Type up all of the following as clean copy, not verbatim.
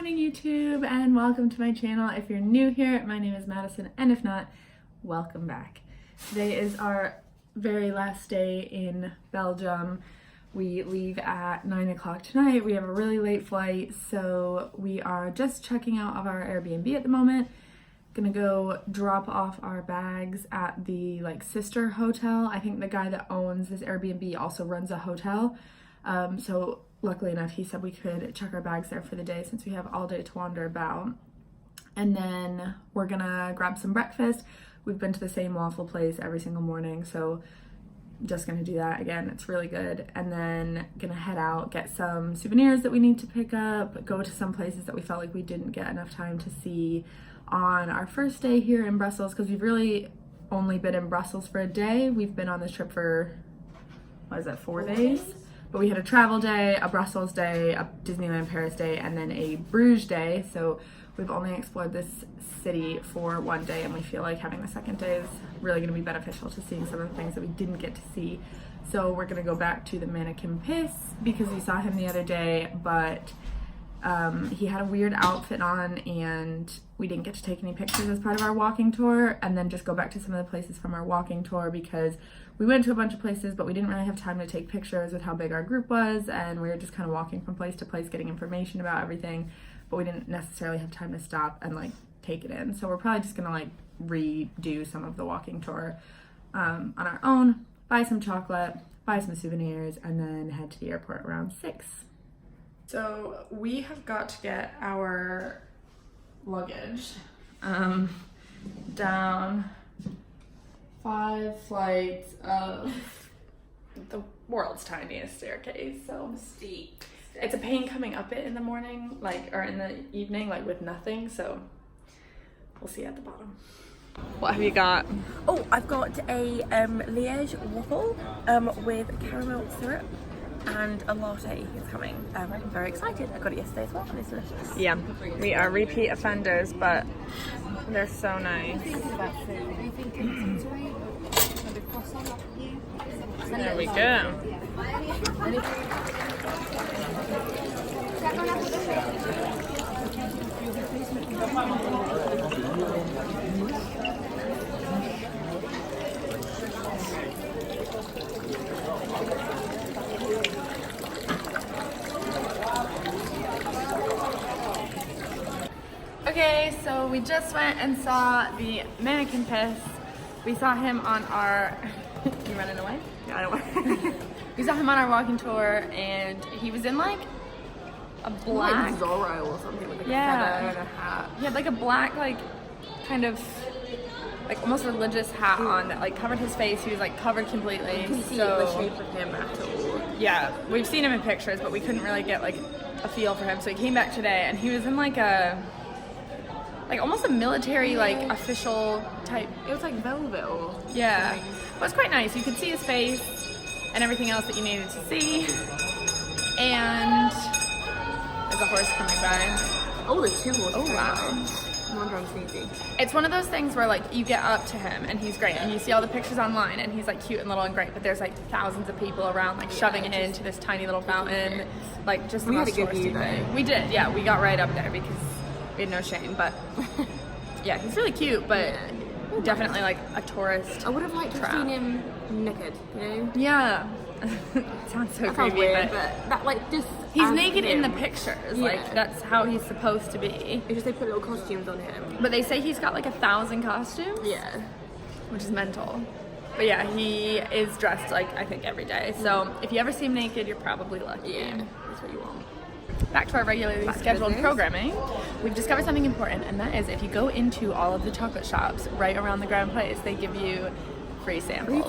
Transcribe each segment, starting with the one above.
morning YouTube and welcome to my channel. If you're new here, my name is Madison, and if not, welcome back. Today is our very last day in Belgium. We leave at 9 o'clock tonight. We have a really late flight, so we are just checking out of our Airbnb at the moment. Gonna go drop off our bags at the sister hotel. I think the guy that owns this Airbnb also runs a hotel. So luckily enough, he said we could check our bags there for the day since we have all day to wander about. And then we're gonna grab some breakfast. We've been to the same waffle place every single morning, so just gonna do that again. It's really good. And then gonna head out, get some souvenirs that we need to pick up, go to some places that we felt like we didn't get enough time to see on our first day here in Brussels, because we've really only been in Brussels for a day. We've been on this trip for, 4 days? But we had a travel day, a Brussels day, a Disneyland Paris day, and then a Bruges day. So we've only explored this city for one day, and we feel like having the second day is really going to be beneficial to seeing some of the things that we didn't get to see. So we're going to go back to the Mannequin Piss because we saw him the other day, but he had a weird outfit on and we didn't get to take any pictures as part of our walking tour, and then just go back to some of the places from our walking tour because we went to a bunch of places, but we didn't really have time to take pictures with how big our group was, and we were just kind of walking from place to place getting information about everything, but we didn't necessarily have time to stop and take it in. So we're probably just gonna redo some of the walking tour on our own, buy some chocolate, buy some souvenirs, and then head to the airport around 6. So we have got to get our luggage down 5 flights of the world's tiniest staircase. So steep. It's a pain coming up it in the morning, or in the evening, with nothing. So we'll see at the bottom. What have you got? Oh, I've got a Liège waffle with caramel syrup and a latte is coming. I'm very excited. I got it yesterday as well and it's delicious. Yeah, we are repeat offenders, but they're so nice. There we go. Okay, so we just went and saw the Mannequin Piss. We saw him on our... You running away? Yeah, I don't We saw him on our walking tour, and he was in a black... Zorro or something with a feather and a hat. He had a black, kind of, almost religious hat on that covered his face. He was covered completely. You can see the shape of him at all. Yeah, we've seen him in pictures, but we couldn't really get a feel for him. So he came back today, and he was in almost a military official type. It was velvet or yeah, something. but it's quite nice. You could see his face and everything else that you needed to see. And there's a horse coming by. Oh, there's 2 horses. Oh wow. No wonder I'm sneezy. It's one of those things where you get up to him and he's great, and you see all the pictures online and he's cute and little and great, but there's thousands of people around shoving it into this tiny little fountain. Just we the had a most good touristy view thing. though. We did, yeah. We got right up there because we had no shame, but yeah, he's really cute, but definitely a tourist. I would have liked to have seen him naked, you know? Yeah. It sounds so That creepy, sounds weird, but that just he's as naked in the him. pictures. Yeah. That's how he's supposed to be. It's just they put little costumes on him. But they say he's got 1,000 costumes. Yeah. Which is mental. But yeah, he is dressed I think every day. So if you ever see him naked, you're probably lucky. Yeah, that's what you want. Back to our regularly scheduled business. programming. We've discovered something important, and that is if you go into all of the chocolate shops right around the Grand Place, they give you free samples.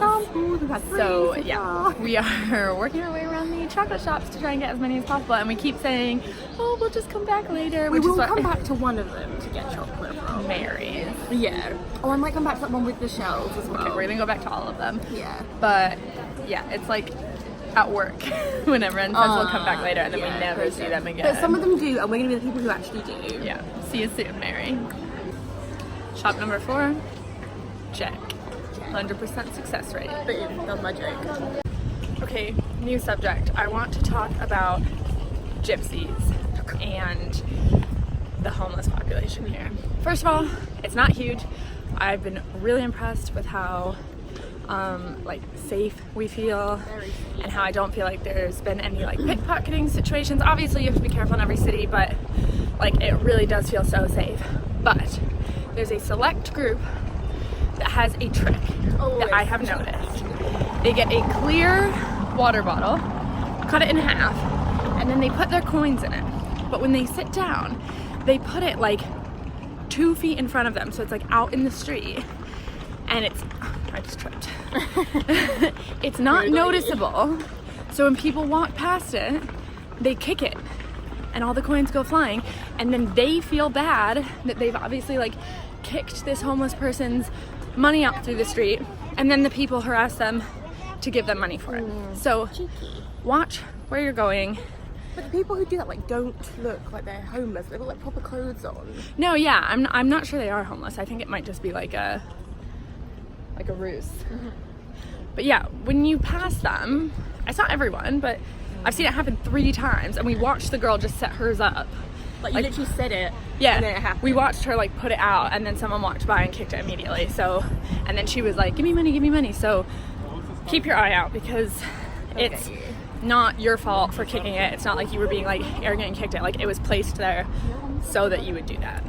So yeah, we are working our way around the chocolate shops to try and get as many as possible, and we keep saying, oh, we'll just come back later. We will come back to one of them to get chocolate from. Mary's. Yeah. Oh, I might come back to that one with the shells as well. Okay, we're gonna go back to all of them. Yeah. But yeah, it's at work when everyone says we'll come back later, and then we never see them again. But some of them do, and we're going to be the people who actually do. Yeah. See you soon, Mary. Shop number 4. Check. 100% success rate. Boom. That was my joke. Okay, new subject. I want to talk about gypsies and the homeless population here. First of all, it's not huge. I've been really impressed with how like safe we feel, and how I don't feel like there's been any like pickpocketing situations. Obviously you have to be careful in every city, but like it really does feel so safe. But there's a select group that has a trick that I have noticed. They get a clear water bottle, cut it in half, and then they put their coins in it. But when they sit down, they put it like 2 feet in front of them, so it's like out in the street, and I just tripped. It's not noticeable, so when people walk past it, they kick it, and all the coins go flying, and then they feel bad that they've obviously like kicked this homeless person's money out through the street, and then the people harass them to give them money for it. So watch where you're going. But the people who do that like don't look like they're homeless. They've got like proper clothes on. No, yeah, I'm not sure they are homeless. I think it might just be like a ruse. But yeah, when you pass them, it's not everyone, but I've seen it happen 3 times, and we watched the girl just set hers up. Like you literally said it. Yeah, and then it happened. we watched her like put it out, and then someone walked by and kicked it immediately. So, and then she was like, give me money, give me money. So keep your eye out, because it's not your fault for kicking it. It's not like you were being like arrogant and kicked it. Like it was placed there so that you would do that.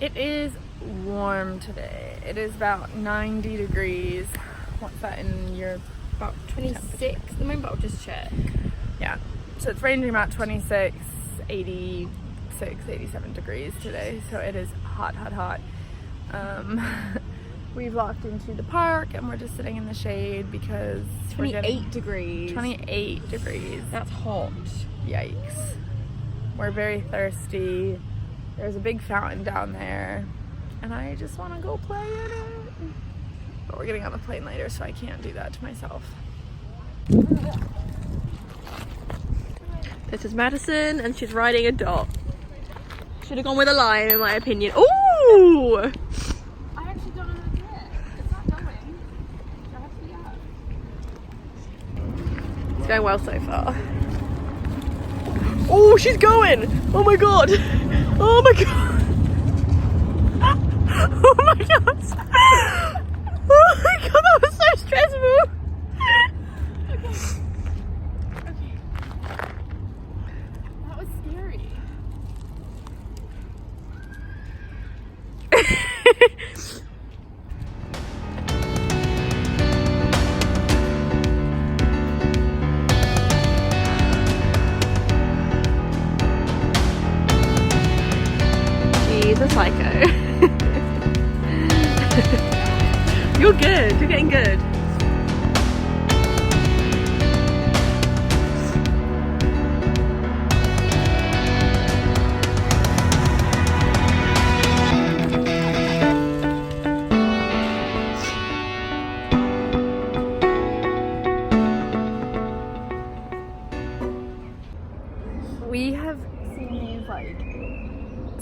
It is warm today. It is about 90 degrees. What's that in your About 26 at the moment, but I'll just check. Yeah, so it's ranging about 26, 86, 87 degrees today. So it is hot, hot, hot. We've walked into the park and we're just sitting in the shade because 28 degrees. 28 degrees. That's hot. Yikes. We're very thirsty. There's a big fountain down there, and I just want to go play in it. But we're getting on the plane later, so I can't do that to myself. This is Madison, and she's riding a dog. Should have gone with a lion, in my opinion. Ooh! I actually don't know what's it. It's not going. I have to be up. It's going well so far. Oh, she's going! Oh my god! Oh my god! Oh my god! Oh my god, that was so stressful! Okay. That was scary. She's a psycho. You're good, you're getting good. We have seen these like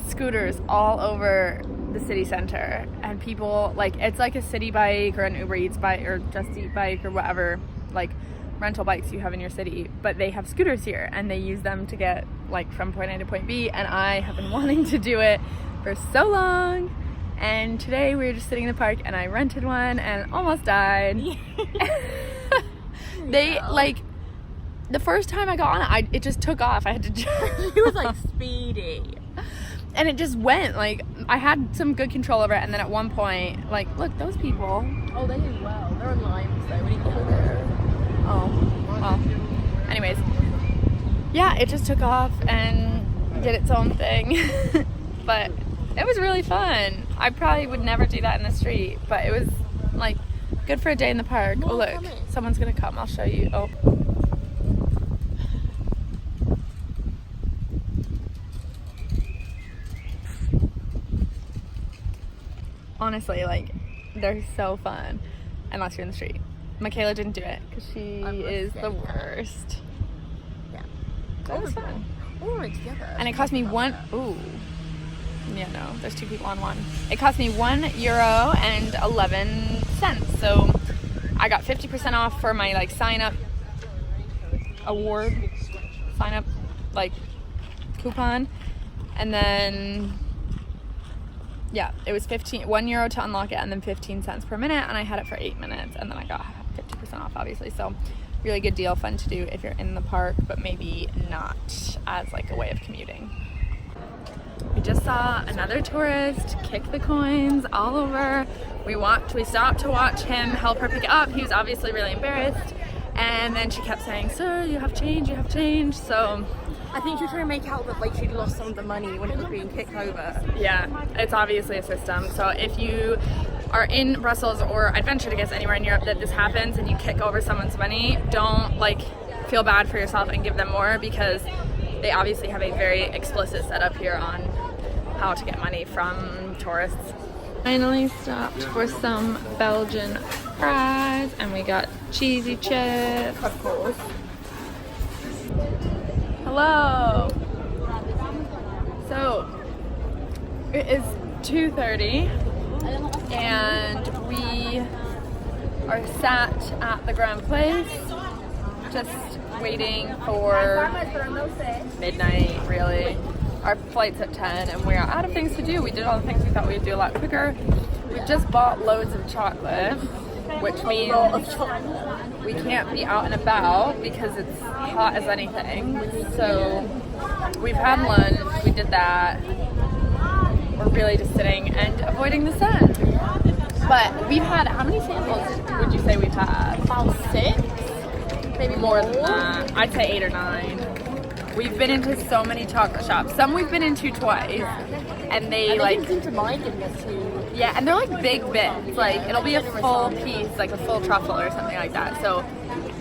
scooters all over the city center, and people like, it's like a city bike or an Uber Eats bike or Just Eat bike or whatever like rental bikes you have in your city, but they have scooters here and they use them to get like from point A to point B, and I have been wanting to do it for so long, And today we were just sitting in the park and I rented one and almost died. They like the first time I got on it just took off. I had to It was like speedy. and it just went. Like I had some good control over it, and then at one point, like, look, those people. Oh, they did well. They're on lime, so we need to go there. Oh, well. Anyways, yeah, it just took off and did its own thing. But it was really fun. I probably would never do that in the street, but it was like good for a day in the park. More oh look, coming. someone's gonna come. I'll show you. Oh. Honestly, like, they're so fun unless you're in the street. Michaela didn't do it because she is the worst. Yeah. That was fun. All right, together. And it cost me ooh. Yeah, no, there's two people on one. It cost me €1.11. So I got 50% off for my like sign up like coupon. And then yeah, it was €1 to unlock it, and then 15 cents per minute, and I had it for 8 minutes, and then I got 50% off, obviously. So really good deal, fun to do if you're in the park, but maybe not as like a way of commuting. We just saw another tourist kick the coins all over. We stopped to watch him help her pick it up. He was obviously really embarrassed, and then she kept saying, "Sir, you have change, so I think she was trying to make out that like she'd lost some of the money when it was being kicked over. yeah, it's obviously a system. So if you are in Brussels, or I'd venture to guess anywhere in Europe that this happens and you kick over someone's money, don't like feel bad for yourself and give them more, because they obviously have a very explicit setup here on how to get money from tourists. Finally stopped for some Belgian fries, and we got cheesy chips. Of course. Hello. So it is 2:30 and we are sat at the Grand Place just waiting for midnight, really. Our flight's at 10 and we're out of things to do. We did all the things we thought we'd do a lot quicker. We just bought loads of chocolate, which means we can't be out and about because it's hot as anything. So we've had lunch, we did that. We're really just sitting and avoiding the sun. But we've had, how many samples would you say we've had? About 6? Maybe more than that. I'd say 8 or 9. We've been into so many chocolate shops. Some we've been into twice, and they like seem to mind giving us 2. yeah, and they're like big bits. Like it'll be a full piece, like a full truffle or something like that. So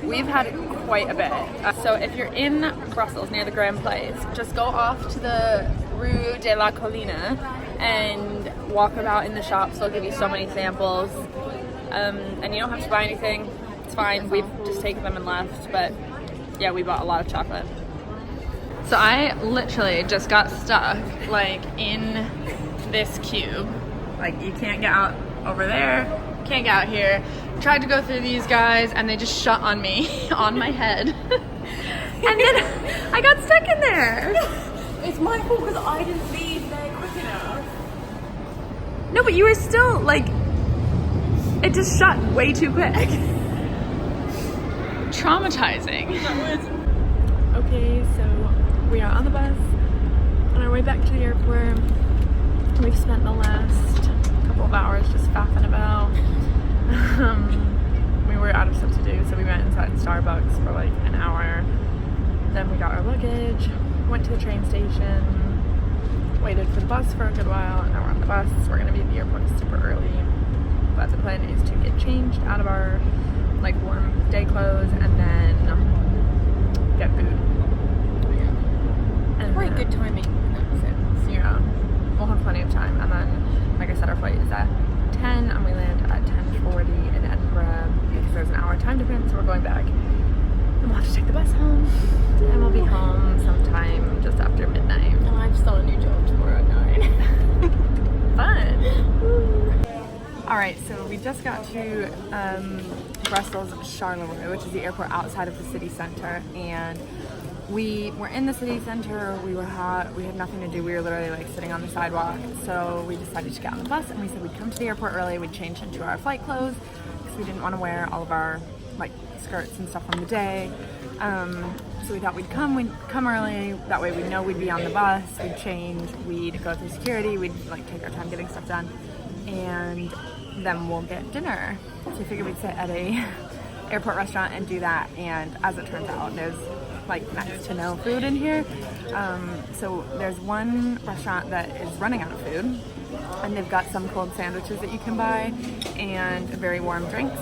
we've had quite a bit. So if you're in Brussels near the Grand Place, just go off to the Rue de la Colline and walk about in the shops. They'll give you so many samples, and you don't have to buy anything. It's fine. We've just taken them and left. But yeah, we bought a lot of chocolate. So I literally just got stuck like in this cube. Like you can't get out over there, can't get out here. Tried to go through these guys and they just shut on me, on my head. And then I got stuck in there. It's my fault because I didn't leave there quick enough. No, but you were still like, it just shut way too quick. Traumatizing. Okay, so we are on the bus on our way back to the airport. We've spent the last couple of hours just faffing about. We were out of stuff to do, so we went inside Starbucks for like an hour. Then we got our luggage, went to the train station, waited for the bus for a good while, and now we're on the bus. We're gonna be at the airport super early, but the plan is to get changed out of our like warm day clothes and then get food. And Very good timing in that sense. yeah, we'll have plenty of time. And then, like I said, our flight is at 10 and we land at 10:40 in Edinburgh because there's an hour time difference, so we're going back. And we'll have to take the bus home, and we'll be home sometime just after midnight. And I start a new job tomorrow at 9. Fun! Alright, so we just got to Brussels Charleroi, which is the airport outside of the city centre, and we were in the city center. We had nothing to do. We were literally like sitting on the sidewalk. So we decided to get on the bus, and we said we'd come to the airport early. We'd change into our flight clothes because we didn't want to wear all of our like skirts and stuff from the day. So we thought we'd come early. That way we'd know we'd be on the bus. We'd change. We'd go through security. We'd like take our time getting stuff done, and then we'll get dinner. So we figured we'd sit at a airport restaurant and do that. And as it turns out, there's like next to no food in here. So there's one restaurant that is running out of food, and they've got some cold sandwiches that you can buy and very warm drinks.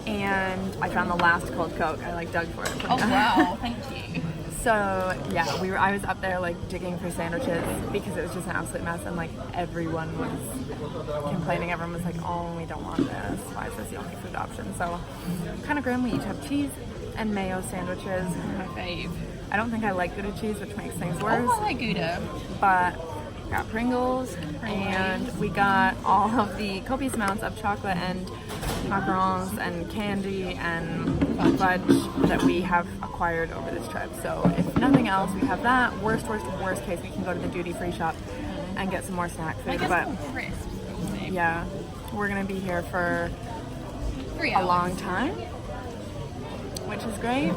And I found the last cold Coke. I like dug for it. Oh wow, thank you. So yeah, I was up there like digging for sandwiches because it was just an absolute mess, and like everyone was complaining. Everyone was like, "Oh, we don't want this. Why is this the only food option?" So kind of grim. We each have cheese and mayo sandwiches. My fave. I don't think I like Gouda cheese, which makes things worse. Oh, I like Gouda. But we got Pringles, and we got all of the copious amounts of chocolate and macarons and candy and fudge that we have acquired over this trip. So if nothing else, we have that. Worst case, we can go to the duty-free shop and get some more snack food. I guess But crisps. yeah, we're gonna be here for 3 a hours. long time, which is great.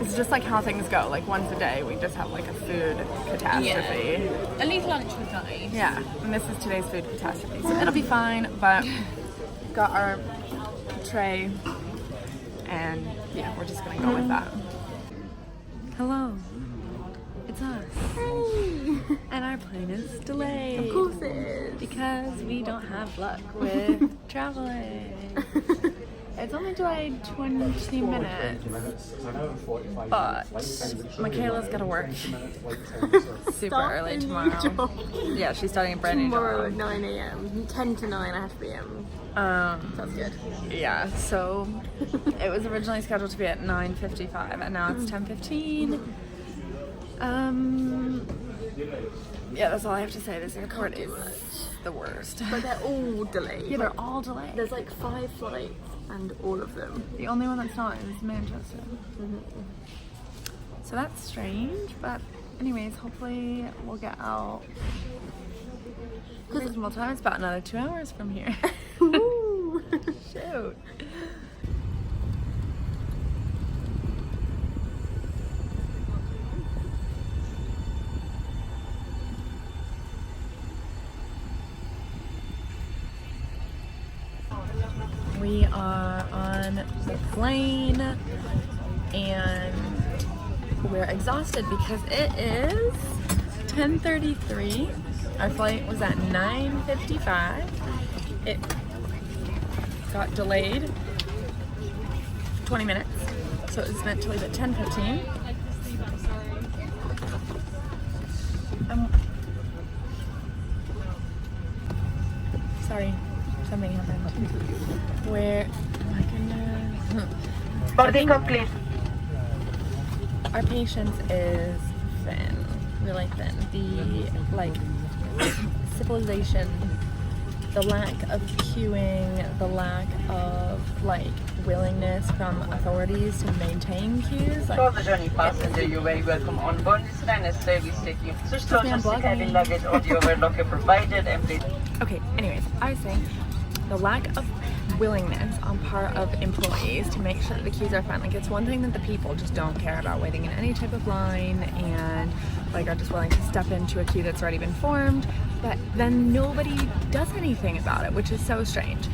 It's just like how things go. Like once a day, we just have like a food catastrophe. At least lunch was nice. Yeah, and this is today's food catastrophe, so it'll be fine. But got our tray, and yeah, we're just gonna go with that. Hello, it's us. Hey. And our plane is delayed. Of course it is. Because we don't have luck with traveling. It's only delayed 20 minutes, but Michaela's gotta work super early tomorrow. Yeah, she's starting a brand new Tomorrow job. at 9 a.m. 10 to 9 I have to be in. That's good. Yeah, so it was originally scheduled to be at 9:55, and now it's 10:15. Yeah, that's all I have to say. This airport is the worst. But they're all delayed. Yeah, they're all delayed. There's like 5 flights and all of them. The only one that's not is Manchester. So that's strange, but anyways, hopefully we'll get out reasonable time. It's about another 2 hours from here. Woo. Shoot. We are on the plane and we're exhausted because it is 10:33. Our flight was at 9:55. It got delayed 20 minutes, so it was meant to leave at 10:15. Sorry, something happened. Where? Oh my goodness. Boarding complete. Our patience is thin, really thin. The like civilization, the lack of queuing, the lack of like willingness from authorities to maintain queues. For the journey passenger, you're very welcome on board this Ryanair service taking switch me, I'm to blogging. cabin luggage audio were locker provided and please. Okay, anyways, I was saying the lack of willingness on part of employees to make sure that the queues are fine. Like, it's one thing that the people just don't care about waiting in any type of line and like are just willing to step into a queue that's already been formed, but then nobody does anything about it, which is so strange.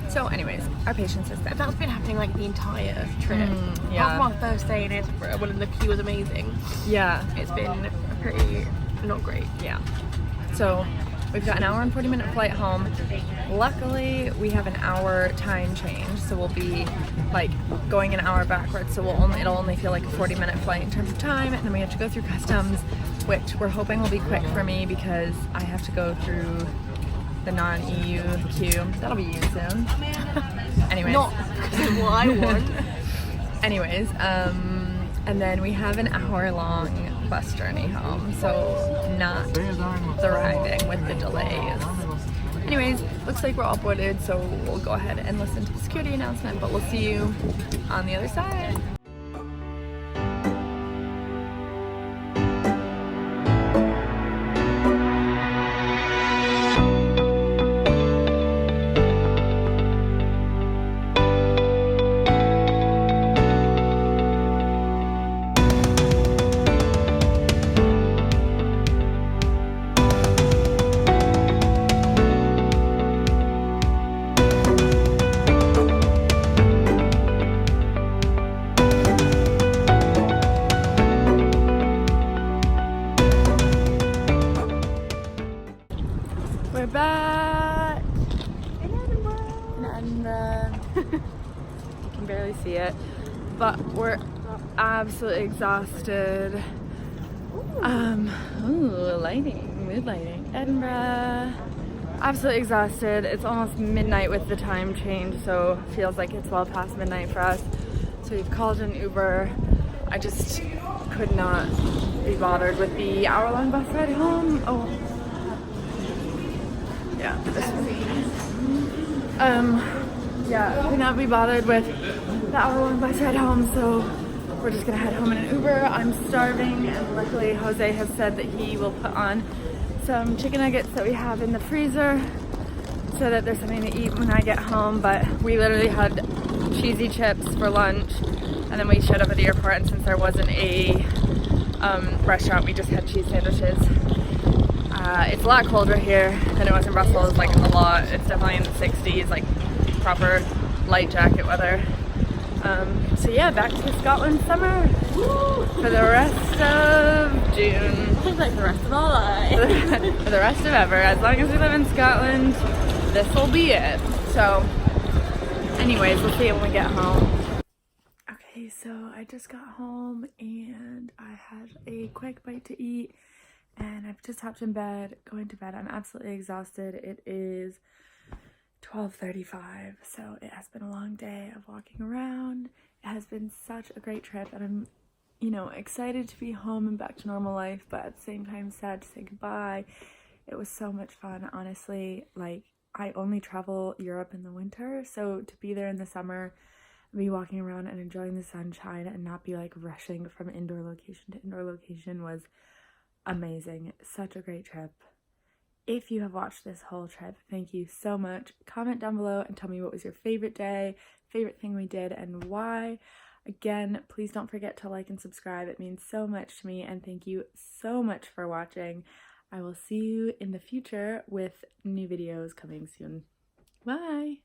So anyways, our patience is thin. That's been happening like the entire trip. yeah. Apart from our first day in Edinburgh when the queue was amazing. Yeah, It's been pretty not great. yeah. So we've got an hour and 40-minute flight home. Luckily, we have an hour time change, so we'll be like going an hour backwards. So it'll only feel like a 40-minute flight in terms of time, and then we have to go through customs, which we're hoping will be quick for me because I have to go through the non-EU queue. That'll be you soon. Anyways. Not what I want. Anyways, and then we have an hour-long bus journey home, so not thriving with the delays. Anyways, looks like we're all boarded, so we'll go ahead and listen to the security announcement, but we'll see you on the other side. it. But we're absolutely exhausted. Lighting, mood lighting. Edinburgh. Absolutely exhausted. It's almost midnight with the time change, so it feels like it's well past midnight for us. So we've called an Uber. I just could not be bothered with the hour-long bus ride home. Oh, yeah. Yeah, could not be bothered with the hour-long bus ride home, so we're just gonna head home in an Uber. I'm starving, and luckily Jose has said that he will put on some chicken nuggets that we have in the freezer so that there's something to eat when I get home. But we literally had cheesy chips for lunch, and then we showed up at the airport, and since there wasn't a restaurant, we just had cheese sandwiches. It's a lot colder here than it was in Brussels, like a lot. It's definitely in the 60s, like proper light jacket weather. So yeah, back to Scotland summer for the rest of June. Like the rest of our lives. For the rest of ever. As long as we live in Scotland, this will be it. So anyways, we'll see when we get home. Okay, so I just got home and I had a quick bite to eat, and I've just hopped in bed, going to bed. I'm absolutely exhausted. It is 12:35, so it has been a long day of walking around. It has been such a great trip, and I'm, you know, excited to be home and back to normal life, but at the same time sad to say goodbye. It was so much fun, honestly. Like, I only travel Europe in the winter, so to be there in the summer, be walking around and enjoying the sunshine and not be like rushing from indoor location to indoor location was amazing. Such a great trip. If you have watched this whole trip, thank you so much. Comment down below and tell me what was your favorite day, favorite thing we did, and why. Again, please don't forget to like and subscribe. It means so much to me, and thank you so much for watching. I will see you in the future with new videos coming soon. Bye!